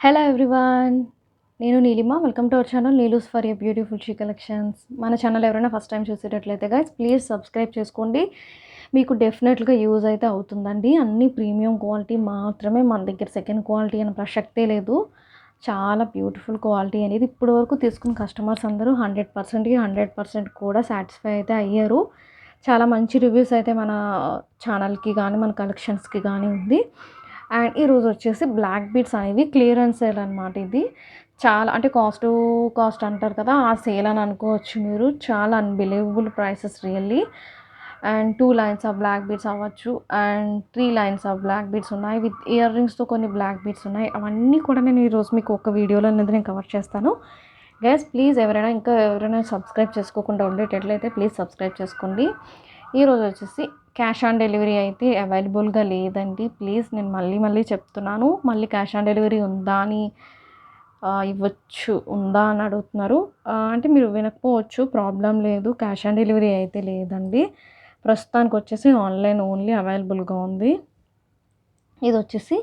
Hello everyone. నేను Neelima. Welcome to our channel Neelu's for a beautiful she collections. మన channel ఎవరైనా first time చూసేటట్లయితే guys please subscribe చేసుకోండి. మీకు డెఫినెట్గా యూజ్ అయితే అవుతుందండి. అన్ని ప్రీమియం క్వాలిటీ మాత్రమే మన దగ్గర, సెకండ్ క్వాలిటీ అని ప్రసక్తే లేదు. చాలా బ్యూటిఫుల్ క్వాలిటీ అనేది ఇప్పటి వరకు తీసుకున్న కస్టమర్స్ అందరూ 100%కి 100% కూడా సాటిస్ఫై అయితే అయ్యారు. చాలా మంచి రివ్యూస్ అయితే మన ఛానల్కి కానీ మన కలెక్షన్స్కి కానీ ఉంది. అండ్ ఈరోజు వచ్చేసి బ్లాక్ బీడ్స్ అనేవి క్లియరెన్స్ సేల్ అనమాట. ఇది చాలా అంటే కాస్ట్ అంటారు కదా, ఆ సేల్ అని అనుకోవచ్చు మీరు. చాలా unbelievable prices really. And 2 lines of black beads అవ్వచ్చు, and 3 lines of black beads ఉన్నాయి. విత్ ఇయర్ రింగ్స్తో కొన్ని బ్లాక్ బీడ్స్ ఉన్నాయి. అవన్నీ కూడా నేను ఈరోజు మీకు ఒక వీడియోలో అనేది నేను కవర్ చేస్తాను. గైస్ ప్లీజ్ ఎవరైనా సబ్స్క్రైబ్ చేసుకోకుండా ఉండేటట్లయితే ప్లీజ్ సబ్స్క్రైబ్ చేసుకోండి. ఈరోజు వచ్చేసి క్యాష్ ఆన్ డెలివరీ అయితే అవైలబుల్గా లేదండి. ప్లీజ్ నేను మళ్ళీ చెప్తున్నాను. మళ్ళీ క్యాష్ ఆన్ డెలివరీ ఉందా అని ఉందా అని అడుగుతున్నారు. అంటే మీరు వినకపోవచ్చు, ప్రాబ్లం లేదు. క్యాష్ ఆన్ డెలివరీ అయితే లేదండి. ప్రస్తుతానికి వచ్చేసి ఆన్లైన్ ఓన్లీ అవైలబుల్గా ఉంది. ఇది వచ్చేసి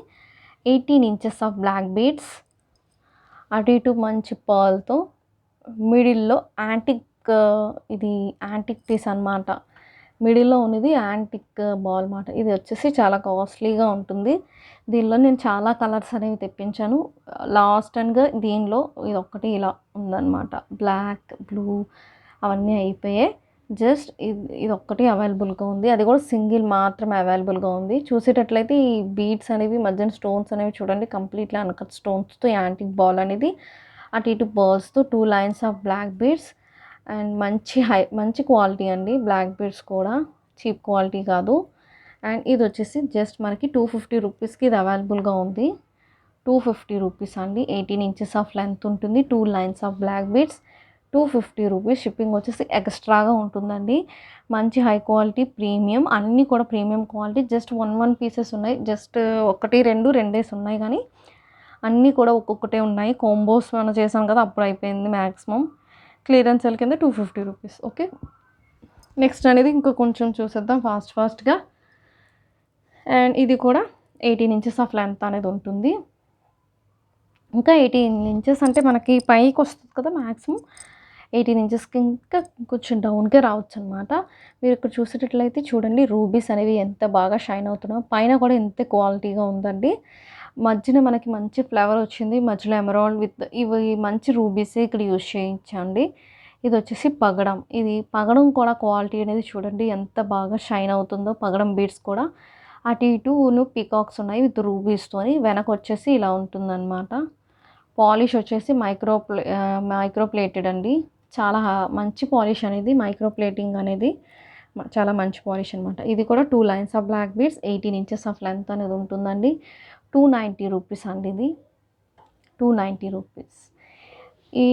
18 ఇంచెస్ ఆఫ్ బ్లాక్ బీడ్స్, అటు ఇటు మంచి పర్ల్తో, మిడిల్లో యాంటిక్, ఇది యాంటిక్ పీస్ అనమాట. మిడిల్లో ఉన్నది యాంటిక్ బాల్ మాట. ఇది వచ్చేసి చాలా కాస్ట్లీగా ఉంటుంది. దీనిలో నేను చాలా కలర్స్ అనేవి తెప్పించాను. లాస్ట్ అండ్గా దీనిలో ఇది ఒక్కటి ఇలా ఉందన్నమాట. బ్లాక్, బ్లూ అవన్నీ అయిపోయాయి. జస్ట్ ఇది ఒక్కటి అవైలబుల్గా ఉంది. అది కూడా సింగిల్ మాత్రమే అవైలబుల్గా ఉంది. చూసేటట్లయితే ఈ బీడ్స్ అనేవి మధ్యన స్టోన్స్ అనేవి చూడండి, కంప్లీట్లీ అన్కట్ స్టోన్స్తో యాంటిక్ బాల్ అనేది, అటు ఇటు బర్డ్స్తో 2 lines of black beads. And మంచి క్వాలిటీ అండి. బ్లాక్ బీడ్స్ కూడా చీప్ క్వాలిటీ కాదు. అండ్ ఇది వచ్చేసి జస్ట్ మనకి 250 రూపీస్కి ఇది అవైలబుల్గా ఉంది. 250 రూపీస్ అండి. 18 ఇంచెస్ ఆఫ్ లెంత్ ఉంటుంది, 2 lines of black beads, 250 rupees. Shipping వచ్చేసి ఎక్స్ట్రాగా ఉంటుందండి. మంచి హై క్వాలిటీ ప్రీమియం, అన్నీ కూడా ప్రీమియం క్వాలిటీ. జస్ట్ 1 పీసెస్ ఉన్నాయి. జస్ట్ 1 2 ఉన్నాయి, కానీ అన్నీ కూడా ఒక్కొక్కటే ఉన్నాయి. కాంబోస్ మనం చేసాం కదా, అప్పుడు అయిపోయింది మ్యాక్సిమం. క్లియరెన్స్ సేల్ కింద 250 రూపీస్. ఓకే, నెక్స్ట్ అనేది ఇంకా కొంచెం చూసేద్దాం ఫాస్ట్గా. అండ్ ఇది కూడా 18 ఇంచెస్ ఆఫ్ లెంత్ అనేది ఉంటుంది. ఇంకా 18 ఇంచెస్ అంటే మనకి పైకి వస్తుంది కదా మ్యాక్సిమం. 18 ఇంచెస్కి ఇంకా కొంచెం డౌన్కే రావచ్చు అనమాట. మీరు ఇక్కడ చూసేటట్లయితే చూడండి, రూబీస్ అనేవి ఎంత బాగా షైన్ అవుతున్నాయో. పైన కూడా ఎంత క్వాలిటీగా ఉందండి. మధ్యన మనకి మంచి ఫ్లేవర్ వచ్చింది. మధ్యలో ఎమరాల్డ్ విత్ ఇవి మంచి రూబీసే ఇక్కడ యూజ్ చేయించండి. ఇది వచ్చేసి పగడం. ఇది పగడం కూడా క్వాలిటీ అనేది చూడండి ఎంత బాగా షైన్ అవుతుందో. పగడం బీడ్స్ కూడా అటు ఇటు పీకాక్స్ ఉన్నాయి విత్ రూబీస్తోని. వెనక వచ్చేసి ఇలా ఉంటుందన్నమాట. పాలిష్ వచ్చేసి మైక్రో ప్లేటెడ్ అండి. చాలా మంచి పాలిష్ అనేది, మైక్రో ప్లేటింగ్ అనేది చాలా మంచి పాలిష్ అనమాట. ఇది కూడా 2 lines of black beads, 18 inches of length అనేది ఉంటుందండి. 290 రూపీస్ అండి. ఇది 290 రూపీస్. ఈ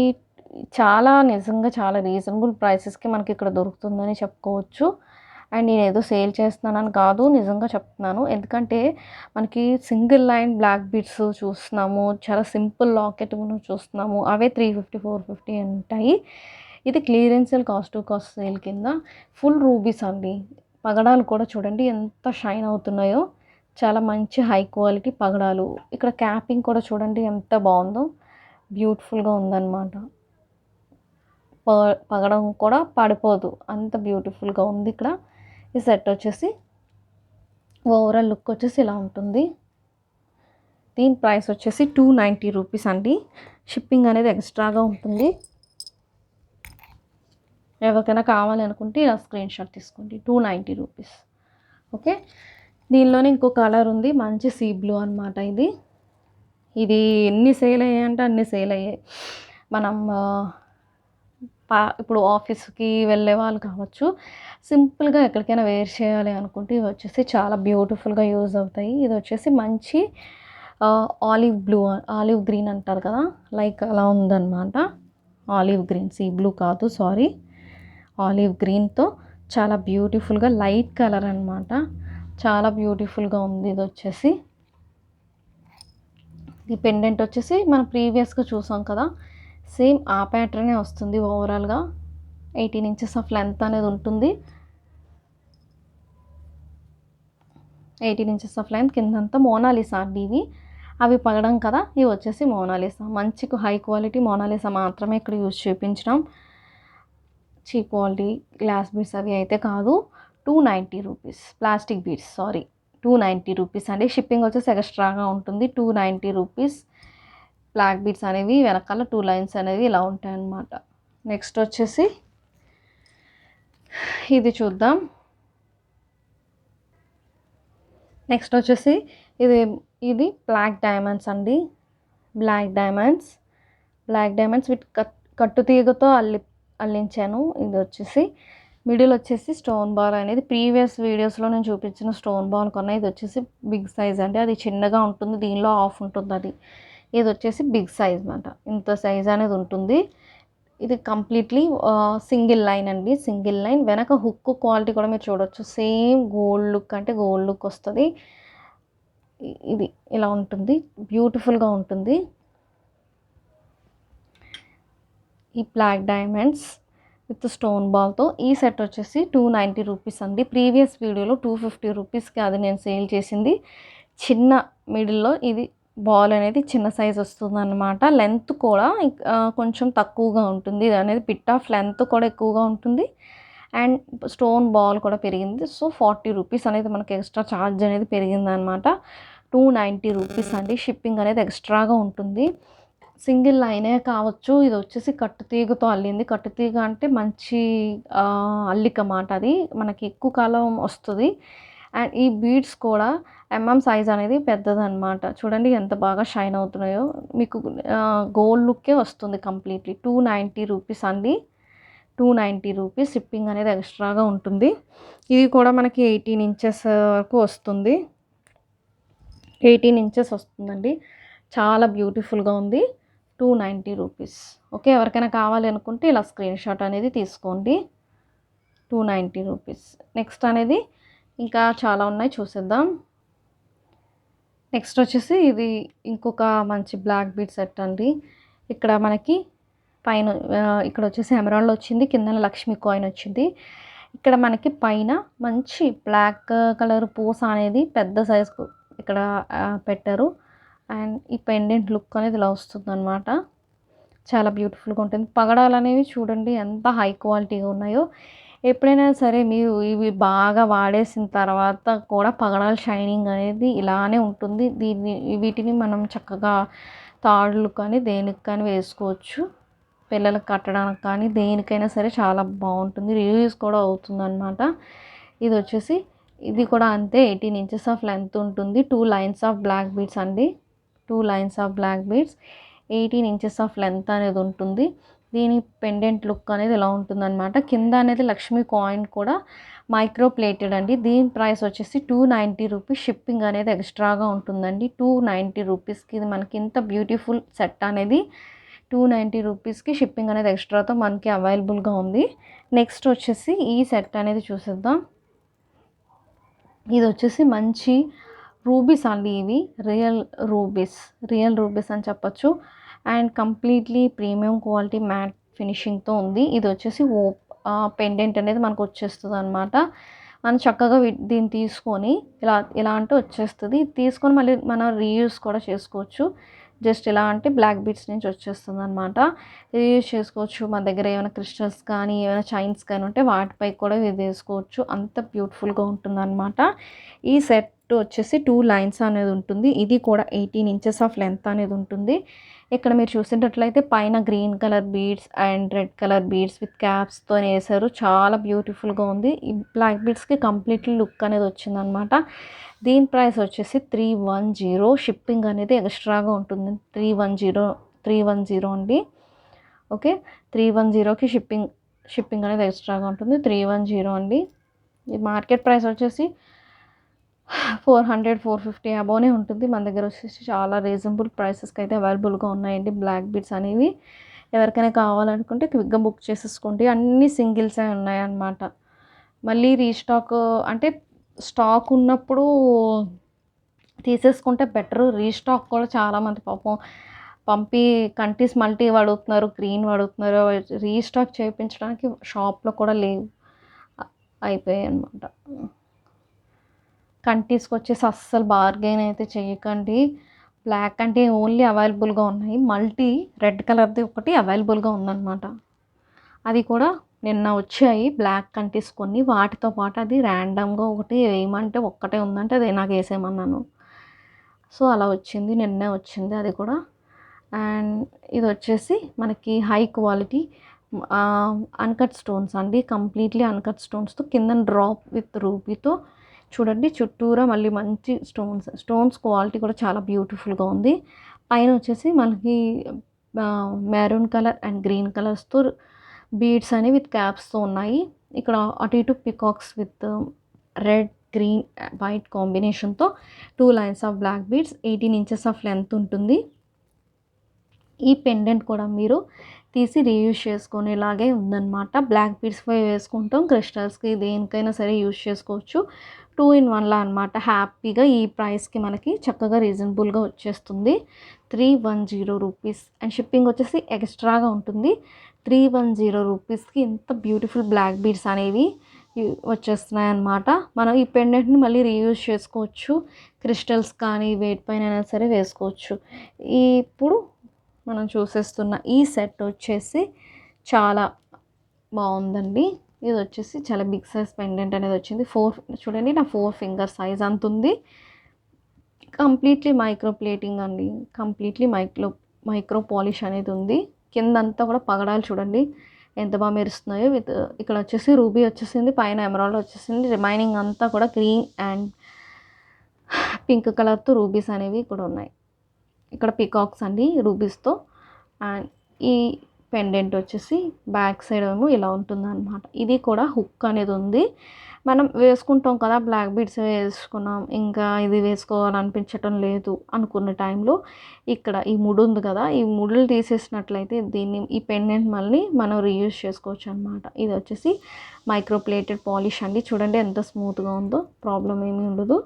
నిజంగా చాలా రీజనబుల్ ప్రైసెస్కి మనకి ఇక్కడ దొరుకుతుందని చెప్పుకోవచ్చు. అండ్ నేను ఏదో సేల్ చేస్తున్నానని కాదు, నిజంగా చెప్తున్నాను. ఎందుకంటే మనకి సింగిల్ లైన్ బ్లాక్ బీడ్స్ చూస్తున్నాము, చాలా సింపుల్ లాకెట్ మనం చూస్తున్నాము. అవే 350 450 ఉంటాయి. ఇది క్లియరెన్స్ సేల్, కాస్ట్ సేల్ కింద ఫుల్ రూబీస్ అండి. పగడాలు కూడా చూడండి ఎంత షైన్ అవుతున్నాయో. చాలా మంచి హై క్వాలిటీ పగడాలు. ఇక్కడ క్యాపింగ్ కూడా చూడండి ఎంత బాగుందో, బ్యూటిఫుల్గా ఉందన్నమాట. పగడం కూడా పడిపోదు, అంత బ్యూటిఫుల్గా ఉంది. ఇక్కడ ఈ సెట్ వచ్చేసి ఓవరాల్ లుక్ వచ్చేసి ఇలా ఉంటుంది. దీని ప్రైస్ వచ్చేసి 290 రూపీస్ అండి. షిప్పింగ్ అనేది ఎక్స్ట్రాగా ఉంటుంది. ఎవరికైనా కావాలి అనుకుంటే ఇలా స్క్రీన్ షాట్ తీసుకోండి. 290 రూపీస్. ఓకే, దీనిలోనే ఇంకో కలర్ ఉంది, మంచి సీ బ్లూ అనమాట. ఇది ఎన్ని సేల్ అయ్యాయంటే అన్ని సేల్ అయ్యాయి. మనం ఇప్పుడు ఆఫీస్కి వెళ్ళే వాళ్ళు కావచ్చు, సింపుల్గా ఎక్కడికైనా వేర్ చేయాలి అనుకుంటే ఇవి వచ్చేసి చాలా బ్యూటిఫుల్గా యూజ్ అవుతాయి. ఇది వచ్చేసి మంచి ఆలివ్ గ్రీన్ అంటారు కదా, లైక్ అలా ఉందన్నమాట. ఆలివ్ గ్రీన్, సీ బ్లూ కాదు, సారీ, ఆలివ్ గ్రీన్తో చాలా బ్యూటిఫుల్గా లైట్ కలర్ అనమాట. చాలా బ్యూటిఫుల్గా ఉంది. ఇది వచ్చేసి ఈ పెండెంట్ వచ్చేసి మనం ప్రీవియస్గా చూసాం కదా, సేమ్ ఆ ప్యాటర్నే వస్తుంది. ఓవరాల్గా 18 ఇంచెస్ ఆఫ్ లెంత్ అనేది ఉంటుంది. 18 ఇంచెస్ ఆఫ్ లెంత్ కిందంతా మోనాలిసా అండి ఇవి. అవి పగడం కదా. ఇవి వచ్చేసి మోనాలిసా, మంచి హై క్వాలిటీ మోనాలిసా మాత్రమే ఇక్కడ యూజ్ చేయించినాం. చీప్ క్వాలిటీ గ్లాస్ బీడ్స్ అవి అయితే కాదు. 290 rupees plastic beads, sorry 290 rupees అండి. షిప్పింగ్ వచ్చేసి ఎక్స్ట్రాగా ఉంటుంది. 290 రూపీస్. బ్లాక్ బీడ్స్ అనేవి వెనకాల 2 లైన్స్ అనేవి ఇలా ఉంటాయి అన్నమాట. నెక్స్ట్ వచ్చేసి ఇది చూద్దాం. నెక్స్ట్ వచ్చేసి ఇది బ్లాక్ డైమండ్స్ అండి. బ్లాక్ డైమండ్స్ విత్ కట్టు తీగతో అల్లించాను. ఇది వచ్చేసి మిడిల్ వచ్చేసి స్టోన్ బాల్ అనేది ప్రీవియస్ వీడియోస్లో నేను చూపించిన స్టోన్ బాల్ కొన్నా. ఇది వచ్చేసి బిగ్ సైజ్ అండి. అది చిన్నగా ఉంటుంది, దీనిలో ఆఫ్ ఉంటుంది. ఇది వచ్చేసి బిగ్ సైజ్ అన్నమాట. ఇంత సైజ్ అనేది ఉంటుంది. ఇది కంప్లీట్లీ సింగిల్ లైన్ అండి. Single line. వెనక హుక్ క్వాలిటీ కూడా మీరు చూడొచ్చు. సేమ్ గోల్డ్ లుక్ అంటే గోల్డ్ లుక్ వస్తుంది. ఇది ఇలా ఉంటుంది, బ్యూటిఫుల్గా ఉంటుంది. ఈ బ్లాక్ డైమండ్స్ విత్ స్టోన్ బాల్తో ఈ సెట్ వచ్చేసి 290 రూపీస్ అండి. ప్రీవియస్ వీడియోలో 250 రూపీస్కి అది నేను సేల్ చేసింది. చిన్న మిడిల్లో ఇది బాల్ అనేది చిన్న సైజ్ వస్తుంది అన్నమాట. లెంత్ కూడా కొంచెం తక్కువగా ఉంటుంది. ఇది అనేది పిట్ ఆఫ్ లెంత్ కూడా ఎక్కువగా ఉంటుంది అండ్ స్టోన్ బాల్ కూడా పెరిగింది. సో 40 రూపీస్ అనేది మనకి ఎక్స్ట్రా ఛార్జ్ అనేది పెరిగింది అనమాట. 290 రూపీస్ అండి. షిప్పింగ్ అనేది ఎక్స్ట్రాగా ఉంటుంది. సింగిల్ లైనే కావచ్చు. ఇది వచ్చేసి కట్టుతీగతో అల్లింది. కట్టుతీగ అంటే మంచి అల్లిక మాట. అది మనకి ఎక్కువ కాలం వస్తుంది. అండ్ ఈ బీడ్స్ కూడా సైజ్ అనేది పెద్దదన్నమాట. చూడండి ఎంత బాగా షైన్ అవుతున్నాయో. మీకు గోల్డ్ లుక్కే వస్తుంది కంప్లీట్లీ. 290 రూపీస్ అండి. 290 రూపీస్. షిప్పింగ్ అనేది ఎక్స్ట్రాగా ఉంటుంది. ఇది కూడా మనకి 18 ఇంచెస్ వరకు వస్తుంది. 18 ఇంచెస్ వస్తుందండి. చాలా బ్యూటిఫుల్గా ఉంది. 290 రూపీస్. ఓకే, ఎవరికైనా కావాలి అనుకుంటే ఇలా స్క్రీన్ షాట్ అనేది తీసుకోండి. 290 రూపీస్. నెక్స్ట్ అనేది ఇంకా చాలా ఉన్నాయి, చూసేద్దాం. నెక్స్ట్ వచ్చేసి ఇది ఇంకొక మంచి బ్లాక్ బీడ్ సెట్ అండి. ఇక్కడ మనకి పైన ఇక్కడ వచ్చేసి ఎమరాల్డ్ వచ్చింది, కింద లక్ష్మీ కాయిన్ వచ్చింది. ఇక్కడ మనకి పైన మంచి బ్లాక్ కలర్ పూస అనేది పెద్ద సైజు ఇక్కడ పెట్టారు. అండ్ ఈ పెండెంట్ లుక్ అనేది ఇలా వస్తుంది అనమాట. చాలా బ్యూటిఫుల్గా ఉంటుంది. పగడాలు అనేవి చూడండి ఎంత హై క్వాలిటీగా ఉన్నాయో. ఎప్పుడైనా సరే మీరు ఇవి బాగా వాడేసిన తర్వాత కూడా పగడాల షైనింగ్ అనేది ఇలానే ఉంటుంది. వీటిని మనం చక్కగా తాడులు కానీ దేనికి కానీ వేసుకోవచ్చు. పిల్లలకు కట్టడానికి కానీ దేనికైనా సరే చాలా బాగుంటుంది. రీయూజ్ కూడా అవుతుంది అనమాట. ఇది వచ్చేసి ఇది కూడా అంతే 18 ఇంచెస్ ఆఫ్ లెంత్ ఉంటుంది. 2 లైన్స్ ఆఫ్ బ్లాక్ బీడ్స్ అండి. 2 lines of black beads, 18 inches of length అనేది ఉంటుంది. దీని పెండెంట్ లుక్ అనేది ఇలా ఉంటుందన్నమాట. కింద అనేది లక్ష్మీ కాయిన్ కూడా మైక్రో ప్లేటెడ్ అండి. దీని ప్రైస్ వచ్చేసి 290 రూపీస్. షిప్పింగ్ అనేది ఎక్స్ట్రాగా ఉంటుందండి. 290 రూపీస్కి ఇది మనకి ఇంత బ్యూటిఫుల్ సెట్ అనేది 290 రూపీస్కి షిప్పింగ్ అనేది ఎక్స్ట్రాతో మనకి అవైలబుల్గా ఉంది. నెక్స్ట్ వచ్చేసి ఈ సెట్ అనేది చూసేద్దాం. ఇది వచ్చేసి మంచి రూబీస్ అండి. ఇవి రియల్ రూబీస్ అని చెప్పచ్చు. And completely premium quality matte ఫినిషింగ్తో ఉంది. ఇది వచ్చేసి పెండెంట్ అనేది మనకు వచ్చేస్తుంది అనమాట. మనం చక్కగా దీన్ని తీసుకొని ఇలా అంటే వచ్చేస్తుంది. తీసుకొని మళ్ళీ మనం రీయూజ్ కూడా చేసుకోవచ్చు. జస్ట్ ఇలా అంటే బ్లాక్ బీడ్స్ నుంచి వచ్చేస్తుంది అనమాట. రీయూజ్ చేసుకోవచ్చు. మన దగ్గర ఏమైనా క్రిస్టల్స్ కానీ ఏమైనా చైన్స్ కానీ ఉంటే వాటిపై కూడా ఇది వేసుకోవచ్చు. అంత బ్యూటిఫుల్గా ఉంటుంది అనమాట. ఈ సెట్ వచ్చేసి 2 లైన్స్ అనేది ఉంటుంది. ఇది కూడా 18 ఇంచెస్ ఆఫ్ లెంత్ అనేది ఉంటుంది. ఇక్కడ మీరు చూసినట్లయితే పైన green colour beads and red colour beads with క్యాప్స్తో వేసారు. చాలా బ్యూటిఫుల్గా ఉంది. ఈ బ్లాక్ బీడ్స్కి కంప్లీట్లీ లుక్ అనేది వచ్చిందనమాట. దీని ప్రైస్ వచ్చేసి 310. షిప్పింగ్ అనేది ఎక్స్ట్రాగా ఉంటుంది. 310 అండి. ఓకే, 310కి షిప్పింగ్ అనేది ఎక్స్ట్రాగా ఉంటుంది. 310 అండి. ఈ మార్కెట్ ప్రైస్ వచ్చేసి 400-450 అబోనే ఉంటుంది. మన దగ్గర వచ్చేసి చాలా రీజనబుల్ ప్రైసెస్కి అయితే అవైలబుల్గా ఉన్నాయండి బ్లాక్ బీడ్స్ అనేవి. ఎవరికైనా కావాలనుకుంటే క్విక్గా బుక్ చేసేసుకోండి. అన్ని సింగిల్సే ఉన్నాయన్నమాట. మళ్ళీ రీస్టాక్ అంటే స్టాక్ ఉన్నప్పుడు తీసేసుకుంటే బెటరు. రీస్టాక్ కూడా చాలామంది పాపం పంపి కంటీస్ మల్టీ అడుగుతున్నారు, గ్రీన్ అడుగుతున్నారు. రీస్టాక్ చేయించడానికి షాప్లో కూడా లేవు, అయిపోయాయి అన్నమాట. కంటీస్కి వచ్చేసి అస్సలు బార్గెన్ అయితే చేయకండి. బ్లాక్ అంటే ఓన్లీ అవైలబుల్గా ఉన్నాయి, మల్టీ రెడ్ కలర్ది ఒకటి అవైలబుల్గా ఉందన్నమాట. అది కూడా నిన్న వచ్చాయి బ్లాక్ కంటీస్ కొన్ని, వాటితో పాటు అది ర్యాండమ్గా ఒకటి వేయమంటే ఒక్కటే ఉందంటే అది నాకు వేసేయమన్నాను. సో అలా వచ్చింది, నిన్నే వచ్చింది అది కూడా. అండ్ ఇది వచ్చేసి మనకి హై క్వాలిటీ అన్కట్ స్టోన్స్ అండి, కంప్లీట్లీ అన్కట్ స్టోన్స్తో కింద డ్రాప్ విత్ రూబీతో చూడండి, చుట్టూరా మళ్ళీ మంచి స్టోన్స్ క్వాలిటీ కూడా చాలా బ్యూటిఫుల్గా ఉంది. పైన వచ్చేసి మనకి మెరూన్ కలర్ అండ్ గ్రీన్ కలర్స్తో బీడ్స్ అనేవి విత్ క్యాప్స్తో ఉన్నాయి. ఇక్కడ అటు ఇటు peacocks with red green white కాంబినేషన్తో 2 lines of black beads, 18 inches of length ఉంటుంది. ఈ పెండెంట్ కూడా మీరు తీసి రీయూజ్ చేసుకునేలాగే ఉందన్నమాట. బ్లాక్ బీడ్స్ వేసుకుంటాం, క్రిస్టల్స్కి దేనికైనా సరే యూజ్ చేసుకోవచ్చు. 2 in 1 లా అనమాట. హ్యాపీగా ఈ ప్రైస్కి మనకి చక్కగా రీజనబుల్గా వచ్చేస్తుంది. 310 రూపీస్ అండ్ షిప్పింగ్ వచ్చేసి ఎక్స్ట్రాగా ఉంటుంది. 310 రూపీస్కి ఇంత బ్యూటిఫుల్ బ్లాక్ బీడ్స్ అనేవి వచ్చేస్తున్నాయి అన్నమాట. మనం ఈ పెండెంట్ని మళ్ళీ రీయూజ్ చేసుకోవచ్చు, క్రిస్టల్స్ కానీ వేటి పైన అయినా సరే వేసుకోవచ్చు. ఇప్పుడు మనం చూసేస్తున్న ఈ సెట్ వచ్చేసి చాలా బాగుందండి. ఇది వచ్చేసి చాలా బిగ్ సైజ్ పెండెంట్ అనేది వచ్చింది. చూడండి నా 4 ఫింగర్ సైజ్ అంత ఉంది. కంప్లీట్లీ మైక్రో ప్లేటింగ్ అండి, కంప్లీట్లీ మైక్రో పాలిష్ అనేది ఉంది. కిందంతా కూడా పగడాలు చూడండి ఎంత బాగా మెరుస్తున్నాయో. విత్ ఇక్కడ వచ్చేసి రూబీ వచ్చేసింది, పైన ఎమరాల్డ్ వచ్చేసింది, రిమైనింగ్ అంతా కూడా గ్రీన్ అండ్ పింక్ కలర్తో రూబీస్ అనేవి కూడా ఉన్నాయి. ఇక్కడ పికాక్స్ అండి రూబీస్తో. అండ్ ఈ పెండెంట్ వచ్చేసి బ్యాక్ సైడ్ ఏమో ఇలా ఉంటుందన్నమాట. ఇది కూడా హుక్ అనేది ఉంది. మనం వేసుకుంటాం కదా, బ్లాక్ బీడ్స్ వేసుకున్నాం, ఇంకా ఇది వేసుకోవాలనిపించటం లేదు అనుకున్న టైంలో ఇక్కడ ఈ ముడి ఉంది కదా, ఈ ముడులు తీసేసినట్లయితే ఈ పెండెంట్ మళ్ళీ మనం రీయూజ్ చేసుకోవచ్చు అనమాట. ఇది వచ్చేసి మైక్రో ప్లేటెడ్ పాలిష్ అండి, చూడండి ఎంత స్మూత్గా ఉందో, ప్రాబ్లం ఏమీ ఉండదు,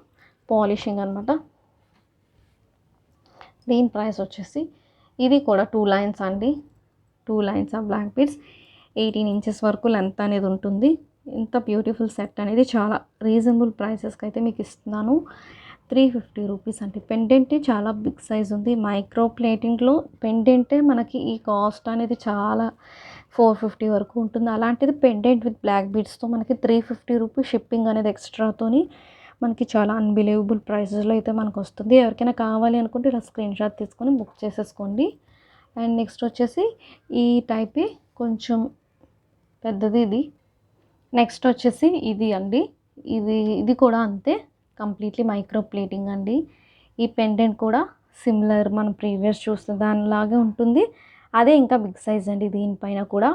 పాలిషింగ్ అనమాట. దీని ప్రైస్ వచ్చేసి ఇది కూడా 2 లైన్స్ అండి, 2 lines of black beads, 18 inches వరకు లెంత్ అనేది ఉంటుంది. ఇంత బ్యూటిఫుల్ సెట్ అనేది చాలా రీజనబుల్ ప్రైసెస్కి అయితే మీకు ఇస్తున్నాను. 350 రూపీస్ అండి. పెండెంట్ చాలా బిగ్ సైజ్ ఉంది. మైక్రో ప్లేటింగ్లో పెండెంటే మనకి ఈ కాస్ట్ అనేది చాలా 450 వరకు ఉంటుంది. అలాంటిది పెండెంట్ విత్ బ్లాక్ బీడ్స్తో మనకి 350 రూపీస్, షిప్పింగ్ అనేది ఎక్స్ట్రాతోని మనకి చాలా అన్బిలీవబుల్ ప్రైసెస్లో అయితే మనకు వస్తుంది. ఎవరికైనా కావాలి అనుకుంటే ఇలా స్క్రీన్ షాట్ తీసుకొని బుక్ చేసేసుకోండి. అండ్ నెక్స్ట్ వచ్చేసి ఈ టైపే కొంచెం పెద్దది ఇది. నెక్స్ట్ వచ్చేసి ఇది అండి, ఇది కూడా అంతే, కంప్లీట్లీ మైక్రో ప్లేటింగ్ అండి. ఈ పెండెంట్ కూడా సిమిలర్ మనం ప్రీవియస్ చూస్తే దానిలాగే ఉంటుంది, అదే ఇంకా బిగ్ సైజ్ అండి. దీనిపైన కూడా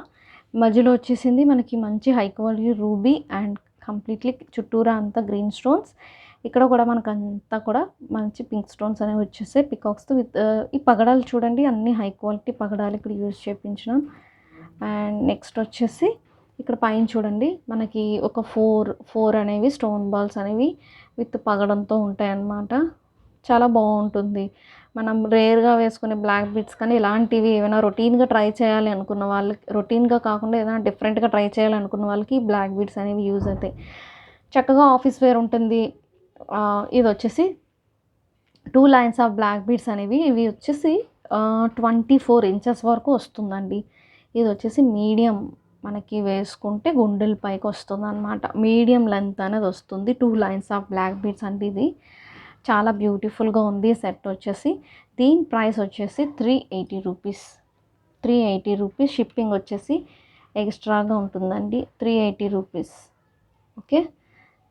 మధ్యలో వచ్చేసింది మనకి మంచి high quality ruby and completely చుట్టూరా అంతా గ్రీన్ స్టోన్స్. ఇక్కడ కూడా మనకు అంతా కూడా మంచి పింక్ స్టోన్స్ అనేవి వచ్చేసాయి పికాక్స్తో. విత్ ఈ పగడాలు చూడండి, అన్ని హై క్వాలిటీ పగడాలు ఇక్కడ యూజ్ చేయించినాం. అండ్ నెక్స్ట్ వచ్చేసి ఇక్కడ పైన చూడండి మనకి ఒక 4 అనేవి స్టోన్ బాల్స్ అనేవి విత్ పగడంతో ఉంటాయన్నమాట. చాలా బాగుంటుంది. మనం రేర్గా వేసుకునే బ్లాక్ బీడ్స్ కానీ ఇలాంటివి ఏమైనా రొటీన్గా ట్రై చేయాలి అనుకున్న వాళ్ళకి, రొటీన్గా కాకుండా ఏదైనా డిఫరెంట్గా ట్రై చేయాలనుకున్న వాళ్ళకి బ్లాక్ బీడ్స్ అనేవి యూజ్ అవుతాయి. చక్కగా ఆఫీస్ వేర్ ఉంటుంది. ఇది వచ్చేసి 2 లైన్స్ ఆఫ్ బ్లాక్ బీడ్స్ అనేవి, ఇవి వచ్చేసి 24 ఇంచెస్ వరకు వస్తుందండి. ఇది వచ్చేసి మీడియం, మనకి వేసుకుంటే గుండెల పైకి వస్తుంది అనమాట, మీడియం లెంత్ అనేది వస్తుంది. 2 లైన్స్ ఆఫ్ బ్లాక్ బీడ్స్ అంటే ఇది చాలా బ్యూటిఫుల్గా ఉంది సెట్ వచ్చేసి. దీని ప్రైస్ వచ్చేసి 380 రూపీస్, 380 రూపీస్. షిప్పింగ్ వచ్చేసి ఎక్స్ట్రాగా ఉంటుందండి, 380 రూపీస్. ఓకే,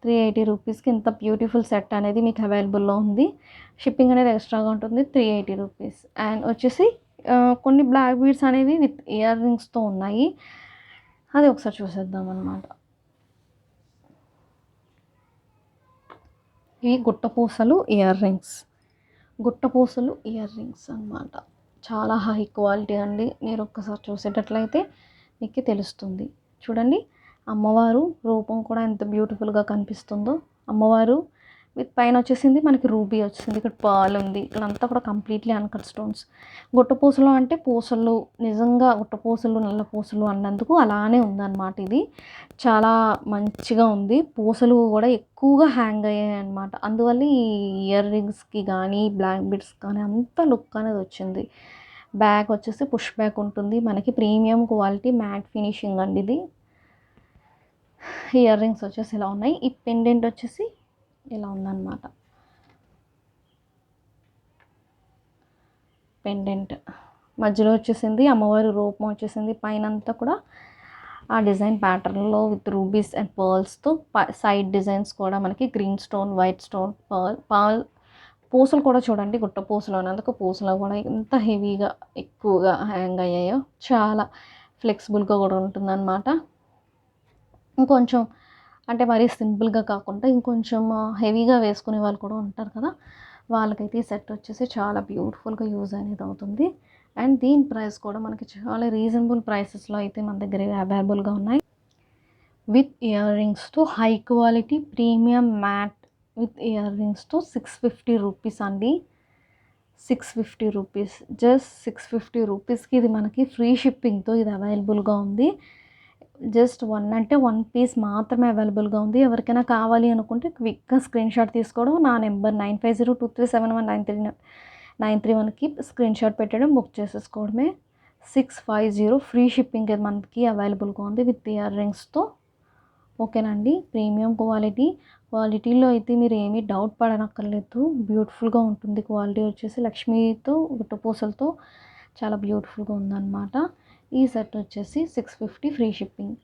380 రూపీస్కి ఇంత బ్యూటిఫుల్ సెట్ అనేది మీకు అవైలబుల్లో ఉంది. షిప్పింగ్ అనేది ఎక్స్ట్రాగా ఉంటుంది, 380 రూపీస్. అండ్ వచ్చేసి కొన్ని బ్లాక్ బీడ్స్ అనేవి విత్ ఇయర్ రింగ్స్తో ఉన్నాయి, అది ఒకసారి చూసేద్దాం అన్నమాట. ఇవి గుట్టపూసలు ఇయర్ రింగ్స్ అన్నమాట. చాలా హై క్వాలిటీ అండి. మీరు ఒక్కసారి చూసేటట్లయితే మీకు తెలుస్తుంది. చూడండి అమ్మవారు రూపం కూడా ఎంత బ్యూటిఫుల్గా కనిపిస్తుందో. అమ్మవారు విత్ పైన వచ్చేసింది మనకి రూబీ వచ్చింది, ఇక్కడ పర్ల్ ఉంది, ఇక్కడంతా కూడా కంప్లీట్లీ అన్కట్ స్టోన్స్. గుట్టపూసలు అంటే పూసలు నిజంగా గుట్టపూసలు నల్ల పూసలు అన్నందుకు అలానే ఉందన్నమాట. ఇది చాలా మంచిగా ఉంది, పూసలు కూడా ఎక్కువగా హ్యాంగ్ అయ్యాయి అనమాట. అందువల్ల ఈ ఇయర్ రింగ్స్కి కానీ బ్లాక్ బిడ్స్ కానీ అంత లుక్ అనేది వచ్చింది. బ్యాక్ వచ్చేసి పుష్ బ్యాక్ ఉంటుంది మనకి, ప్రీమియం క్వాలిటీ మ్యాట్ ఫినిషింగ్ అండి ఇది. ఇయర్ రింగ్స్ వచ్చేసి ఇలా ఉన్నాయి. ఈ పెండెంట్ వచ్చేసి ఇలా ఉందన్నమాట. పెండెంట్ మధ్యలో వచ్చేసింది అమ్మవారి రూపం వచ్చేసింది, పైన అంతా కూడా ఆ డిజైన్ ప్యాటర్న్లో విత్ రూబీస్ అండ్ పర్ల్స్తో సైడ్ డిజైన్స్ కూడా మనకి green stone, white stone, pearl పూసలు కూడా చూడండి, గుట్ట పూసలు అనేందుకు పూసలు కూడా ఎంత హెవీగా ఎక్కువగా హ్యాంగ్ అయ్యాయో, చాలా ఫ్లెక్సిబుల్గా కూడా ఉంటుందన్నమాట. ఇంకొంచెం అంటే మరీ సింపుల్గా కాకుండా ఇంకొంచెం హెవీగా వేసుకునే వాళ్ళు కూడా ఉంటారు కదా, వాళ్ళకైతే ఈ సెట్ వచ్చేసి చాలా బ్యూటిఫుల్గా యూజ్ అనేది అవుతుంది. అండ్ దీని ప్రైస్ కూడా మనకి చాలా రీజనబుల్ ప్రైసెస్లో అయితే మన దగ్గర అవైలబుల్గా ఉన్నాయి. విత్ ఇయర్ రింగ్స్తో high quality premium matte with ear రింగ్స్తో 650 రూపీస్ అండి. 650 రూపీస్, జస్ట్ 650 రూపీస్కి ఇది మనకి ఫ్రీ షిప్పింగ్తో ఇది అవైలబుల్గా ఉంది. జస్ట్ 1 అంటే 1 పీస్ మాత్రమే అవైలబుల్గా ఉంది. ఎవరికైనా కావాలి అనుకుంటే క్విక్గా స్క్రీన్ షాట్ తీసుకోవడం, నా నెంబర్ 9502371931కి స్క్రీన్ షాట్ పెట్టడం, బుక్ చేసేసుకోవడమే. 650 ఫ్రీ షిప్పింగ్ మనకి అవైలబుల్గా ఉంది విత్ ఇయర్ రింగ్స్తో. ఓకేనండి, ప్రీమియం క్వాలిటీలో అయితే మీరు ఏమీ డౌట్ పడనక్కర్లేదు, బ్యూటిఫుల్గా ఉంటుంది. క్వాలిటీ వచ్చేసి లక్ష్మీతో గుట్టపూసలతో చాలా బ్యూటిఫుల్గా ఉందన్నమాట. ఈ సెట్ వచ్చేసి 650 ఫ్రీ షిప్పింగ్.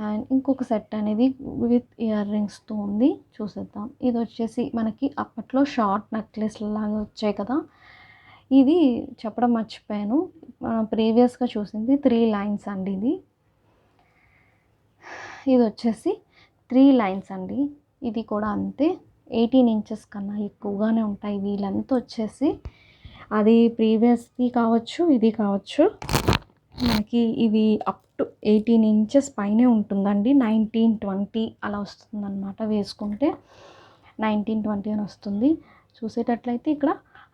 అండ్ ఇంకొక సెట్ అనేది విత్ ఇయర్ రింగ్స్తో ఉంది, చూసేద్దాం. ఇది వచ్చేసి మనకి అప్పట్లో షార్ట్ నెక్లెస్ లాగా వచ్చాయి కదా, ఇది చెప్పడం మర్చిపోయాను, ప్రీవియస్గా చూసింది 3 లైన్స్ అండి. ఇది వచ్చేసి 3 లైన్స్ అండి. ఇది కూడా అంతే, 18 ఇంచెస్ కన్నా ఎక్కువగానే ఉంటాయి. వీళ్ళంతా వచ్చేసి అది ప్రీవియస్ది కావచ్చు, ఇది కావచ్చు, మనకి ఇవి అప్ టు 18 ఇంచెస్ పైనే ఉంటుందండి. 19-20 అలా వస్తుందన్నమాట, వేసుకుంటే 19-20 అని వస్తుంది. చూసేటట్లయితే ఇక్కడ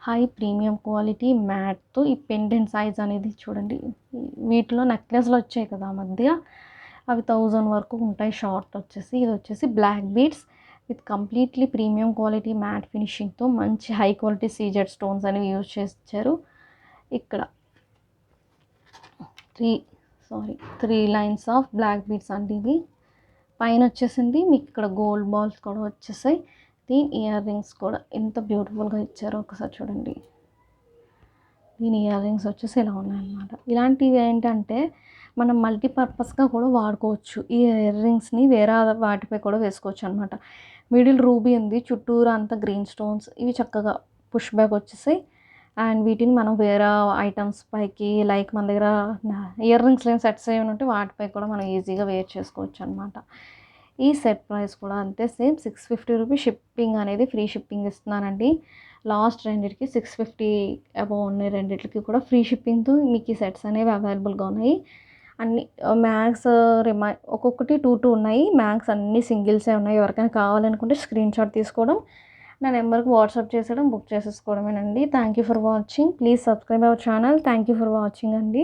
హై ప్రీమియం క్వాలిటీ మ్యాట్తో ఈ పెండెంట్ సైజ్ అనేది చూడండి. వీటిలో నెక్లెస్లు వచ్చాయి కదా మధ్య, అవి 1000 వరకు ఉంటాయి షార్ట్ వచ్చేసి. ఇది వచ్చేసి black beads with completely premium quality matte ఫినిషింగ్తో మంచి హై క్వాలిటీ సీజెడ్ స్టోన్స్ అనేవి యూజ్ చేశారు. ఇక్కడ 3 లైన్స్ ఆఫ్ బ్లాక్ బీడ్స్ అండి. ఇవి పైన వచ్చేసింది మీకు ఇక్కడ గోల్డ్ బాల్స్ కూడా వచ్చేసాయి. దీని ఇయర్ రింగ్స్ కూడా ఎంత బ్యూటిఫుల్గా ఇచ్చారో ఒకసారి చూడండి. దీని ఇయర్ రింగ్స్ వచ్చేసి ఇలా ఉన్నాయన్నమాట. ఇలాంటివి ఏంటంటే మనం మల్టీపర్పస్గా కూడా వాడుకోవచ్చు. ఈ ఇయర్ రింగ్స్ని వేరే వాటిపై కూడా వేసుకోవచ్చు అనమాట. మిడిల్ రూబీ ఉంది, చుట్టూరు అంతా గ్రీన్ స్టోన్స్, ఇవి చక్కగా పుష్ బ్యాక్ వచ్చేసాయి. అండ్ వీటిని మనం వేరే ఐటమ్స్ పైకి, లైక్ మన దగ్గర ఇయర్ రింగ్స్ లేని సెట్స్ ఏమైనా ఉంటే వాటిపై కూడా మనం ఈజీగా వేర్ చేసుకోవచ్చు అనమాట. ఈ సెట్ ప్రైస్ కూడా అంతే, సేమ్ 650 రూపీస్. షిప్పింగ్ అనేది ఫ్రీ షిప్పింగ్ ఇస్తున్నానండి. లాస్ట్ రెండింటికి 650 అబౌవ్ ఉన్నాయి, రెండింటికి కూడా ఫ్రీ షిప్పింగ్తో మీకు ఈ సెట్స్ అనేవి అవైలబుల్గా ఉన్నాయి. అన్ని మ్యాక్స్ ఒక్కొక్కటి 2 ఉన్నాయి, మ్యాక్స్ అన్ని సింగిల్సే ఉన్నాయి. ఎవరికైనా కావాలనుకుంటే స్క్రీన్ షాట్ తీసుకోవడం, నా నెంబర్కి వాట్సాప్ చేసేయడం, బుక్ చేసేసుకోవడమేనండి. Thank you for watching. Please subscribe our channel. Thank you for watching అండి.